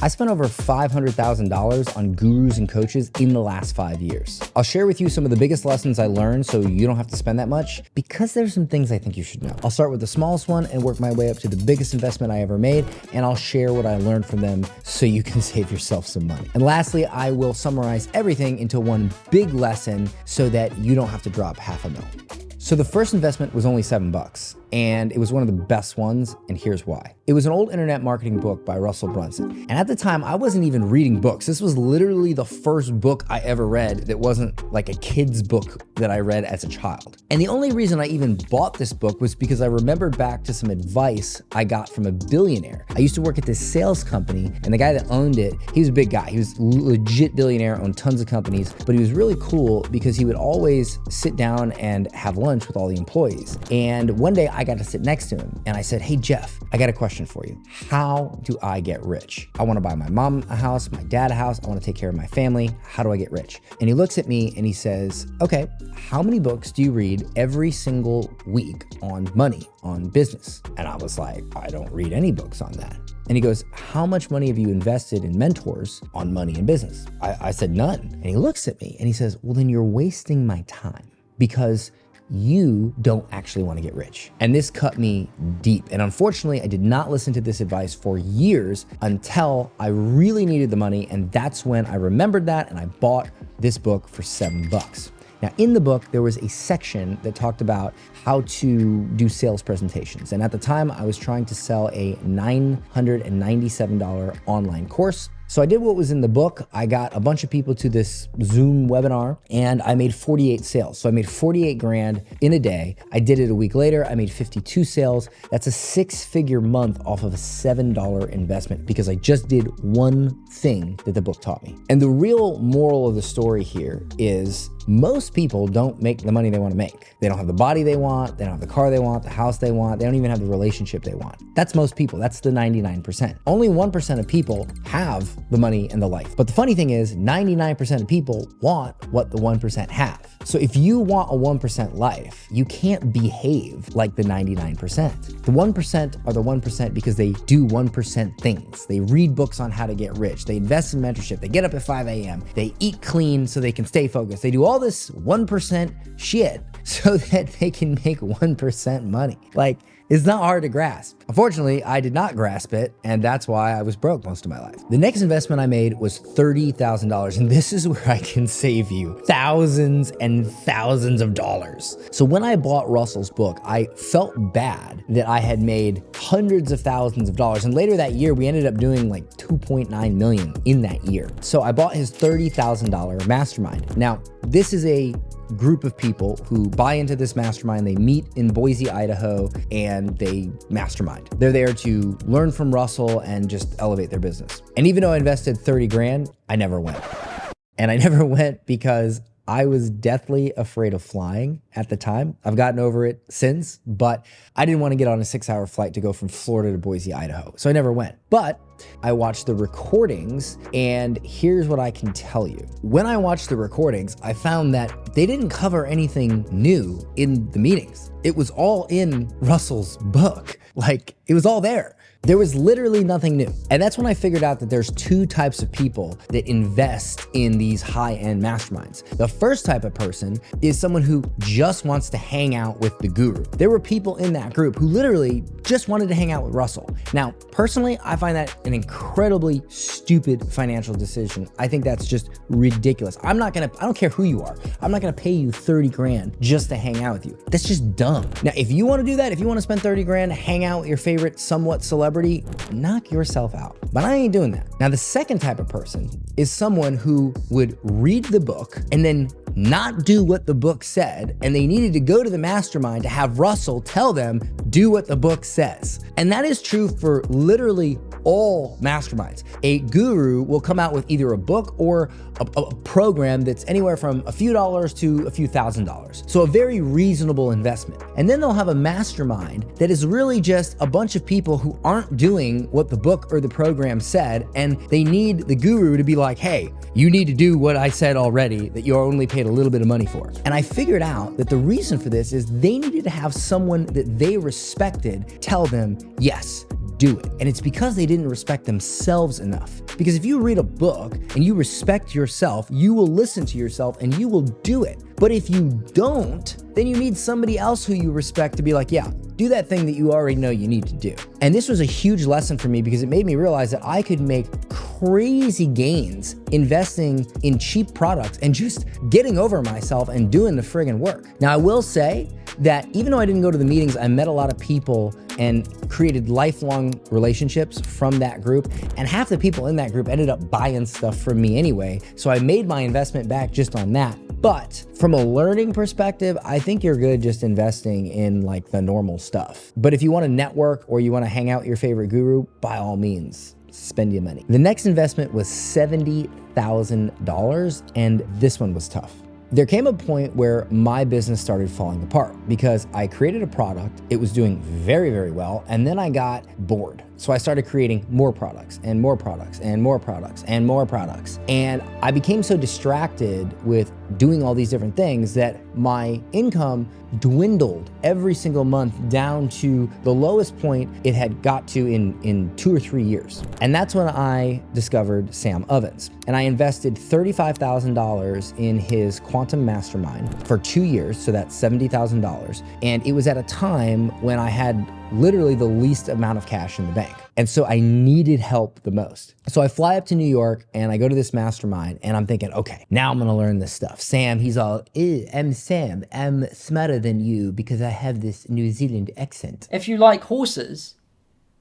I spent over $500,000 on gurus and coaches in the last 5 years. I'll share with you some of the biggest lessons I learned so you don't have to spend that much, because there's some things I think you should know. I'll start with the smallest one and work my way up to the biggest investment I ever made, and I'll share what I learned from them so you can save yourself some money. And lastly, I will summarize everything into one big lesson so that you don't have to drop $500,000. So the first investment was only $7, and it was one of the best ones, and here's why. It was an old internet marketing book by Russell Brunson. And at the time, I wasn't even reading books. This was literally the first book I ever read that wasn't like a kid's book that I read as a child. And the only reason I even bought this book was because I remembered back to some advice I got from a billionaire. I used to work at this sales company, and the guy that owned it, he was a big guy. He was a legit billionaire, owned tons of companies, but he was really cool because he would always sit down and have lunch with all the employees. And one day I got to sit next to him and I said, "Hey Jeff, I got a question for you. How do I get rich? I want to buy my mom a house, my dad a house. I want to take care of my family. How do I get rich?" And he looks at me and he says, "Okay, how many books do you read every single week on money, on business?" And I was like, "I don't read any books on that." And he goes, "How much money have you invested in mentors on money and business?" I said, "None." And he looks at me and he says, "Well, then you're wasting my time, because you don't actually want to get rich." And this cut me deep. And unfortunately, I did not listen to this advice for years until I really needed the money. And that's when I remembered that and I bought this book for $7. Now, in the book, there was a section that talked about how to do sales presentations. And at the time, I was trying to sell a $997 online course. So I did what was in the book. I got a bunch of people to this Zoom webinar and I made 48 sales. So I made 48 grand in a day. I did it a week later. I made 52 sales. That's a 6-figure month off of a $7 investment because I just did one thing that the book taught me. And the real moral of the story here is most people don't make the money they want to make. They don't have the body they want. They don't have the car they want, the house they want. They don't even have the relationship they want. That's most people. That's the 99%. Only 1% of people have the money and the life. But the funny thing is 99% of people want what the 1% have. So if you want a 1% life, you can't behave like the 99%. The 1% are the 1% because they do 1% things. They read books on how to get rich. They invest in mentorship. They get up at 5 a.m. They eat clean so they can stay focused. They do all this 1% shit so that they can make 1% money. Like, it's not hard to grasp. Unfortunately, I did not grasp it, and that's why I was broke most of my life. The next investment I made was $30,000, and this is where I can save you thousands and thousands of dollars. So when I bought Russell's book, I felt bad that I had made hundreds of thousands of dollars, and later that year, we ended up doing like 2.9 million in that year. So I bought his $30,000 mastermind. Now, this is a group of people who buy into this mastermind. They meet in Boise, Idaho, and they mastermind. They're there to learn from Russell and just elevate their business. And even though I invested 30 grand, I never went. And I never went because I was deathly afraid of flying at the time. I've gotten over it since, but I didn't want to get on a 6-hour flight to go from Florida to Boise, Idaho. So I never went. But I watched the recordings, and here's what I can tell you. When I watched the recordings, I found that they didn't cover anything new in the meetings. It was all in Russell's book. Like, it was all there. There was literally nothing new. And that's when I figured out that there's two types of people that invest in these high-end masterminds. The first type of person is someone who just wants to hang out with the guru. There were people in that group who literally just wanted to hang out with Russell. Now, personally, I find that an incredibly stupid financial decision. I think that's just ridiculous. I don't care who you are. I'm not gonna pay you 30 grand just to hang out with you. That's just dumb. Now, if you wanna do that, if you wanna spend 30 grand, hang out with your favorite somewhat celebrity, knock yourself out. But I ain't doing that. Now, the second type of person is someone who would read the book and then not do what the book said, and they needed to go to the mastermind to have Russell tell them, do what the book says. And that is true for literally all masterminds. A guru will come out with either a book or a program that's anywhere from a few dollars to a few $1,000s. So a very reasonable investment. And then they'll have a mastermind that is really just a bunch of people who aren't doing what the book or the program said, and they need the guru to be like, hey, you need to do what I said already that you only paid a little bit of money for. And I figured out that the reason for this is they needed to have someone that they respected tell them, yes, do it. And it's because they didn't respect themselves enough. Because if you read a book and you respect yourself, you will listen to yourself and you will do it. But if you don't, then you need somebody else who you respect to be like, yeah, do that thing that you already know you need to do. And this was a huge lesson for me because it made me realize that I could make crazy gains investing in cheap products and just getting over myself and doing the friggin' work. Now, I will say that even though I didn't go to the meetings, I met a lot of people and created lifelong relationships from that group. And half the people in that group ended up buying stuff from me anyway. So I made my investment back just on that. But from a learning perspective, I think you're good just investing in like the normal stuff. But if you want to network or you want to hang out with your favorite guru, by all means, spend your money. The next investment was $70,000, and this one was tough. There came a point where my business started falling apart because I created a product, it was doing very, very well, and then I got bored. So I started creating more products and more products and more products and more products. And I became so distracted with doing all these different things that my income dwindled every single month down to the lowest point it had got to in 2 or 3 years. And that's when I discovered Sam Ovens. And I invested $35,000 in his quantum mastermind for 2 years. So that's $70,000. And it was at a time when I had literally the least amount of cash in the bank. And so I needed help the most. So I fly up to New York and I go to this mastermind and I'm thinking, okay, now I'm gonna learn this stuff. Sam, he's all, I'm Sam, I'm smarter than you because I have this New Zealand accent. If you like horses,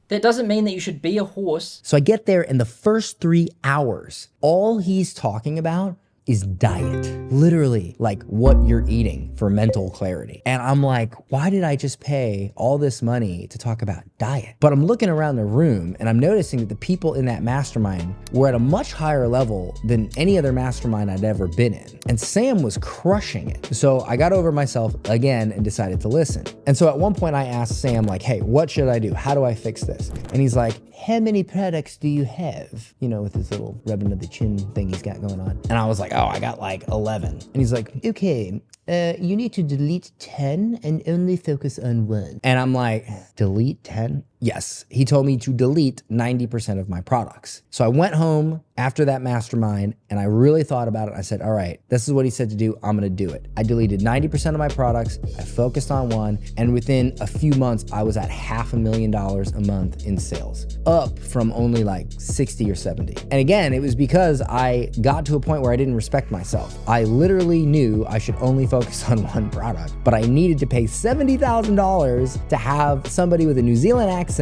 that doesn't mean that you should be a horse. So I get there and the first 3 hours, all he's talking about is diet. Literally, like what you're eating for mental clarity. And I'm like, why did I just pay all this money to talk about diet? But I'm looking around the room and I'm noticing that the people in that mastermind were at a much higher level than any other mastermind I'd ever been in. And Sam was crushing it. So I got over myself again and decided to listen. And so at one point I asked Sam like, hey, what should I do? How do I fix this? And he's like, how many products do you have? You know, with his little rubbing of the chin thing he's got going on. And I was like, oh, I got like 11. And he's like, okay, you need to delete 10 and only focus on 1. And I'm like, delete 10? Yes, he told me to delete 90% of my products. So I went home after that mastermind and I really thought about it. I said, all right, this is what he said to do. I'm gonna do it. I deleted 90% of my products. I focused on 1. And within a few months, I was at $500,000 a month in sales, up from only like 60 or 70. And again, it was because I got to a point where I didn't respect myself. I literally knew I should only focus on 1 product, but I needed to pay $70,000 to have somebody with a New Zealand accent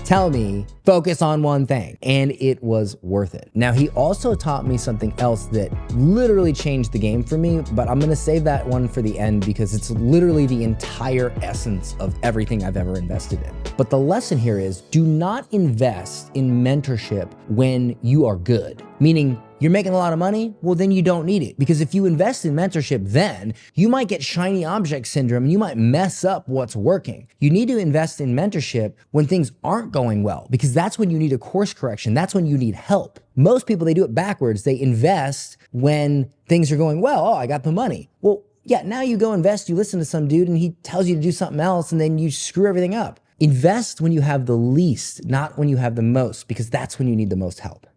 tell me, focus on 1 thing. And it was worth it. Now, he also taught me something else that literally changed the game for me, but I'm gonna save that one for the end because it's literally the entire essence of everything I've ever invested in. But the lesson here is, do not invest in mentorship when you are good. Meaning, you're making a lot of money? Well, then you don't need it. Because if you invest in mentorship then, you might get shiny object syndrome and you might mess up what's working. You need to invest in mentorship when things aren't going well, because that's when you need a course correction. That's when you need help. Most people, they do it backwards. They invest when things are going well. Oh, I got the money. Well, yeah, now you go invest, you listen to some dude and he tells you to do something else and then you screw everything up. Invest when you have the least, not when you have the most, because that's when you need the most help.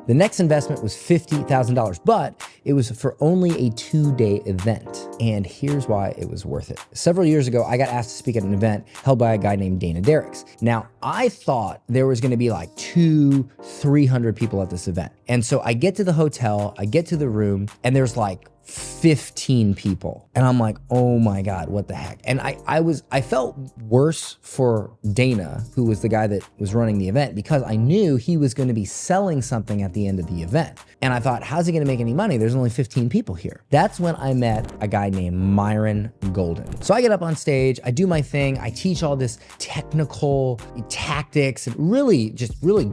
The next investment was $50,000, but it was for only a 2-day event. And here's why it was worth it. Several years ago, I got asked to speak at an event held by a guy named Dana Derricks. Now, I thought there was gonna be like 200-300 people at this event. And so I get to the hotel, I get to the room, and there's like 15 people. And I'm like, oh my God, what the heck? And I felt worse for Dana, who was the guy that was running the event, because I knew he was gonna be selling something at the end of the event. And I thought, how's he gonna make any money? There's only 15 people here. That's when I met a guy named Myron Golden. So I get up on stage, I do my thing, I teach all this technical tactics and really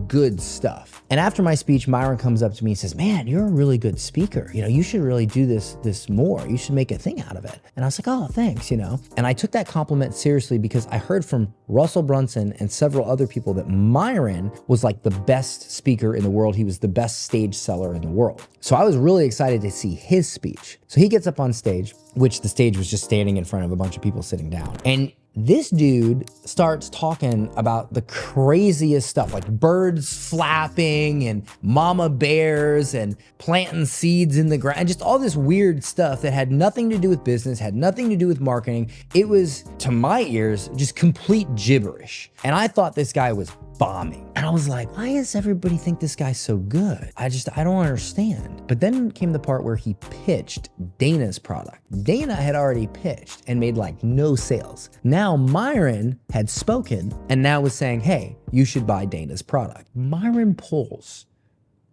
good stuff. And after my speech, Myron comes up to me and says, man, you're a really good speaker. You know, you should really do this more. You should make a thing out of it. And I was like, oh, thanks, you know. And I took that compliment seriously because I heard from Russell Brunson and several other people that Myron was like the best speaker in the world. He was the best stage seller in the world. So I was really excited to see his speech. So he gets up on stage, which the stage was just standing in front of a bunch of people sitting down. And This dude starts talking about the craziest stuff, like birds flapping and mama bears and planting seeds in the ground, and just all this weird stuff that had nothing to do with business, had nothing to do with marketing. It was, to my ears, just complete gibberish. And I thought this guy was bombing. And I was like, why does everybody think this guy's so good? I don't understand. But then came the part where he pitched Dana's product. Dana had already pitched and made like no sales. Now Myron had spoken and now was saying, hey, you should buy Dana's product. Myron pulls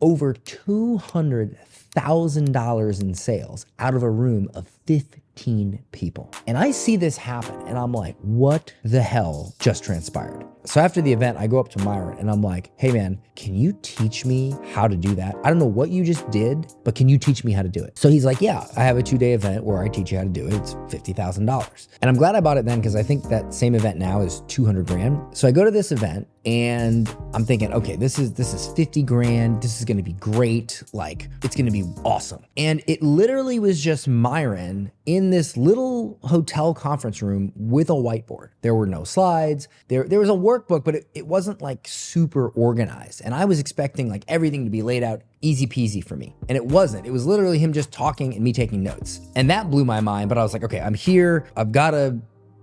over $200,000 in sales out of a room of 15 people. And I see this happen and I'm like, what the hell just transpired? So after the event, I go up to Myron and I'm like, hey man, can you teach me how to do that? I don't know what you just did, but can you teach me how to do it? So he's like, yeah, I have a 2-day event where I teach you how to do it. It's $50,000. And I'm glad I bought it then because I think that same event now is 200 grand. So I go to this event and I'm thinking, okay, this is 50 grand. This is gonna be great. Like, it's gonna be awesome. And it literally was just Myron in this little hotel conference room with a whiteboard. There were no slides. There was a workbook, but it wasn't like super organized. And I was expecting like everything to be laid out easy peasy for me. And it wasn't. It was literally him just talking and me taking notes. And that blew my mind, but I was like, okay, I'm here. I've gotta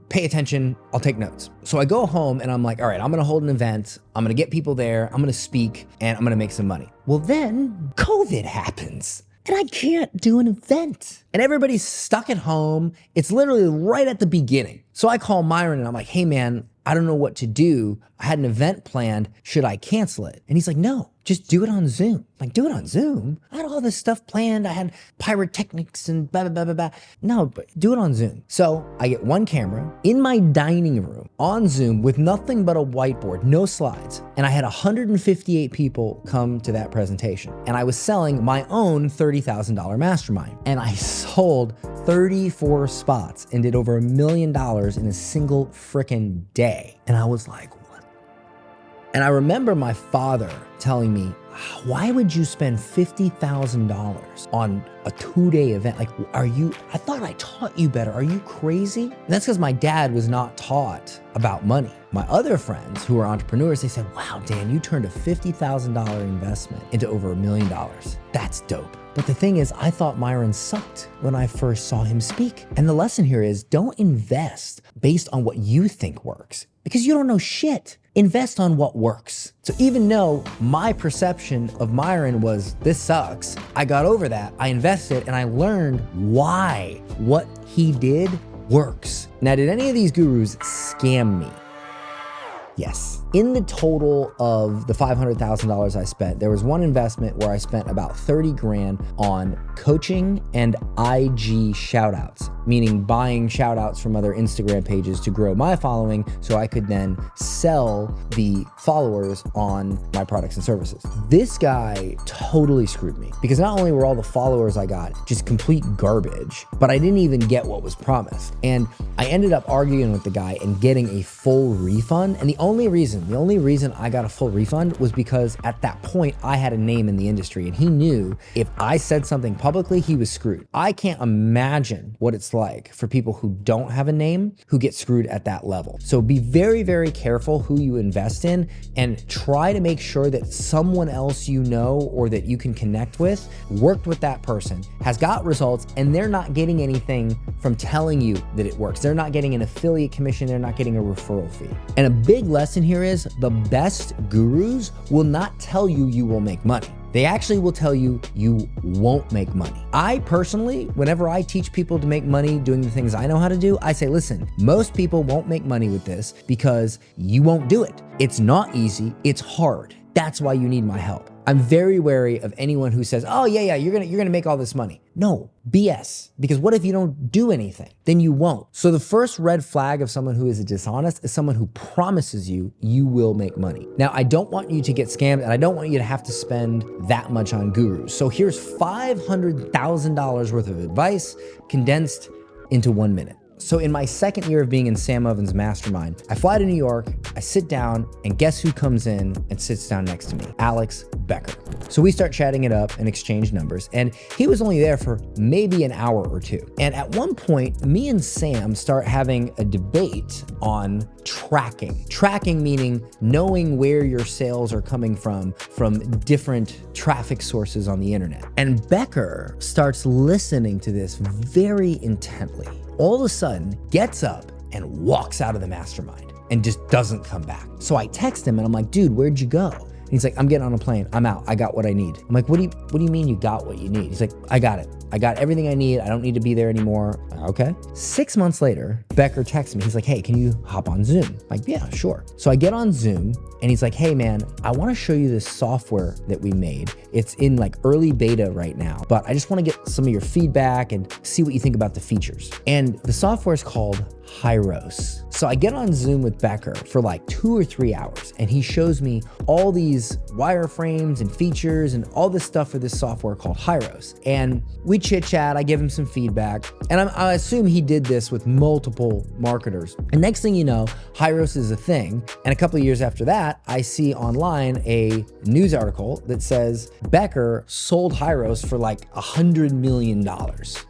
pay attention, I'll take notes. So I go home and I'm like, all right, I'm gonna hold an event, I'm gonna get people there, I'm gonna speak, and I'm gonna make some money. Well, then COVID happens and I can't do an event. And everybody's stuck at home. It's literally right at the beginning. So I call Myron and I'm like, hey man, I don't know what to do. I had an event planned. Should I cancel it? And he's like, no, just do it on Zoom. I'm like, do it on Zoom? I had all this stuff planned. I had pyrotechnics and blah, blah, blah, blah, blah. No, but do it on Zoom. So I get one camera in my dining room on Zoom with nothing but a whiteboard, no slides. And I had 158 people come to that presentation. And I was selling my own $30,000 mastermind. And I sold 34 spots and did over $1 million in a single frickin' day. And I was like, what? And I remember my father telling me, why would you spend $50,000 on a 2-day event? Like, I thought I taught you better. Are you crazy? And that's because my dad was not taught about money. My other friends who are entrepreneurs, they said, wow, Dan, you turned a $50,000 investment into over $1 million. That's dope. But the thing is, I thought Myron sucked when I first saw him speak. And the lesson here is don't invest based on what you think works because you don't know shit. Invest on what works. So even though my perception of Myron was this sucks, I got over that. I invested and I learned why what he did works. Now, did any of these gurus scam me? Yes. In the total of the $500,000 I spent, there was one investment where I spent about 30 grand on coaching and IG shoutouts, meaning buying shoutouts from other Instagram pages to grow my following so I could then sell the followers on my products and services. This guy totally screwed me because not only were all the followers I got just complete garbage, but I didn't even get what was promised. And I ended up arguing with the guy and getting a full refund. And the only reason I got a full refund was because at that point I had a name in the industry and he knew if I said something publicly, he was screwed. I can't imagine what it's like for people who don't have a name who get screwed at that level. So be very, very careful who you invest in and try to make sure that someone else you know or that you can connect with worked with that person, has got results, and they're not getting anything from telling you that it works. They're not getting an affiliate commission. They're not getting a referral fee. And a big lesson here is the best gurus will not tell you you will make money. They actually will tell you you won't make money. I personally, whenever I teach people to make money doing the things I know how to do, I say, listen, most people won't make money with this because you won't do it. It's not easy, it's hard. That's why you need my help. I'm very wary of anyone who says, oh yeah, you're gonna make all this money. No, BS. Because what if you don't do anything? Then you won't. So the first red flag of someone who is dishonest is someone who promises you will make money. Now, I don't want you to get scammed and I don't want you to have to spend that much on gurus. So here's $500,000 worth of advice condensed into 1 minute. So in my second year of being in Sam Ovens' mastermind, I fly to New York, I sit down, and guess who comes in and sits down next to me? Alex Becker. So we start chatting it up and exchange numbers, and he was only there for maybe an hour or two. And at one point, me and Sam start having a debate on tracking. Tracking meaning knowing where your sales are coming from different traffic sources on the internet. And Becker starts listening to this very intently. All of a sudden, gets up and walks out of the mastermind and just doesn't come back. So I text him and I'm like, dude, where'd you go? And he's like, I'm getting on a plane. I'm out. I got what I need. I'm like, what do you mean you got what you need? He's like, I got it. I got everything I need. I don't need to be there anymore. Okay. 6 months later, Becker texts me. He's like, hey, can you hop on Zoom? I'm like, yeah, sure. So I get on Zoom and he's like, hey man, I want to show you this software that we made. It's in like early beta right now, but I just want to get some of your feedback and see what you think about the features. And the software is called Hyros. So I get on Zoom with Becker for like 2 or 3 hours and he shows me all these wireframes and features and all this stuff for this software called Hyros. And we chit chat, I give him some feedback, and I assume he did this with multiple marketers. And next thing you know, Hyros is a thing. And a couple of years after that, I see online a news article that says Becker sold Hyros for like $100 million.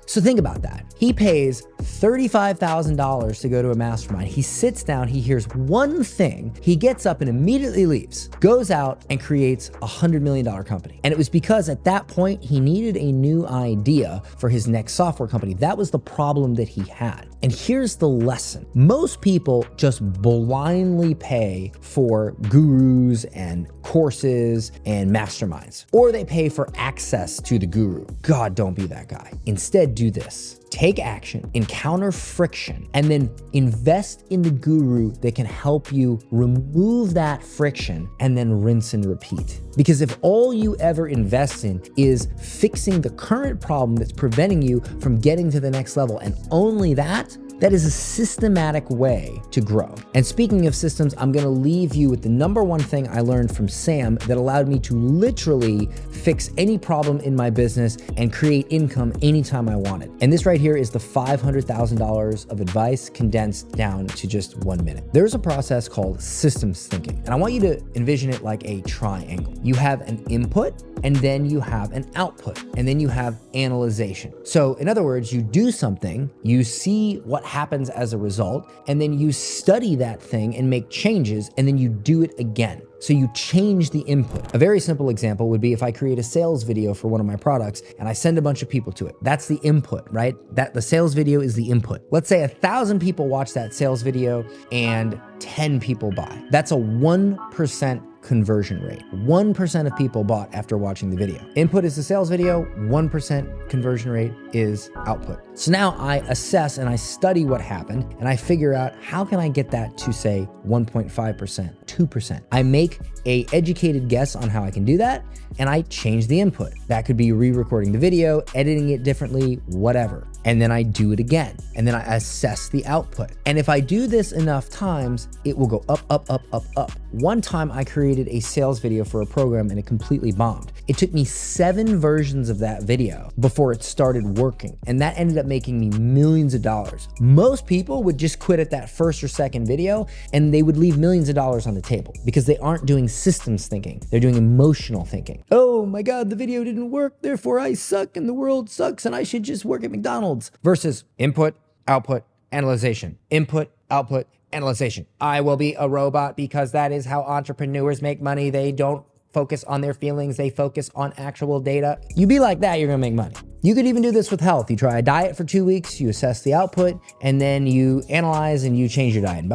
So think about that. He pays $35,000 to go to a mastermind. He sits down, he hears one thing, he gets up and immediately leaves, goes out and creates a $100 million company. And it was because at that point, he needed a new idea for his next software company. That was the problem that he had. And here's the lesson. Most people just blindly pay for gurus and courses and masterminds, or they pay for access to the guru. God, don't be that guy. Instead, do this. Take action, encounter friction, and then invest in the guru that can help you remove that friction and then rinse and repeat. Because if all you ever invest in is fixing the current problem that's preventing you from getting to the next level, and only that is a systematic way to grow. And speaking of systems, I'm gonna leave you with the number one thing I learned from Sam that allowed me to literally fix any problem in my business and create income anytime I wanted. And this right here is the $500,000 of advice condensed down to just 1 minute. There's a process called systems thinking, and I want you to envision it like a triangle. You have an input, and then you have an output, and then you have analyzation. So in other words, you do something, you see what happens as a result, and then you study that thing and make changes, and then you do it again. So you change the input. A very simple example would be if I create a sales video for one of my products and I send a bunch of people to it. That's the input, right? That the sales video is the input. Let's say 1,000 people watch that sales video and 10 people buy. That's a 1% conversion rate. 1% of people bought after watching the video. Input is the sales video, 1% conversion rate is output. So now I assess and I study what happened and I figure out how can I get that to say 1.5%, 2%. I make a educated guess on how I can do that and I change the input. That could be re-recording the video, editing it differently, whatever. And then I do it again. And then I assess the output. And if I do this enough times, it will go up, up, up, up, up. One time I created a sales video for a program and it completely bombed. It took me 7 versions of that video before it started working. And that ended up making me millions of dollars. Most people would just quit at that first or second video and they would leave millions of dollars on the table because they aren't doing systems thinking. They're doing emotional thinking. Oh my God, the video didn't work, therefore I suck and the world sucks and I should just work at McDonald's. Versus input, output, analyzation. Input, output, analyzation. I will be a robot because that is how entrepreneurs make money. They don't focus on their feelings. They focus on actual data. You be like that, you're gonna make money. You could even do this with health. You try a diet for 2 weeks, you assess the output, and then you analyze and you change your diet.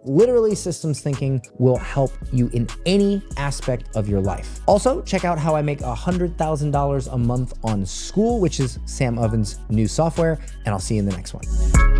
Literally, systems thinking will help you in any aspect of your life. Also, check out how I make $100,000 a month on School, which is Sam Ovens' new software, and I'll see you in the next one.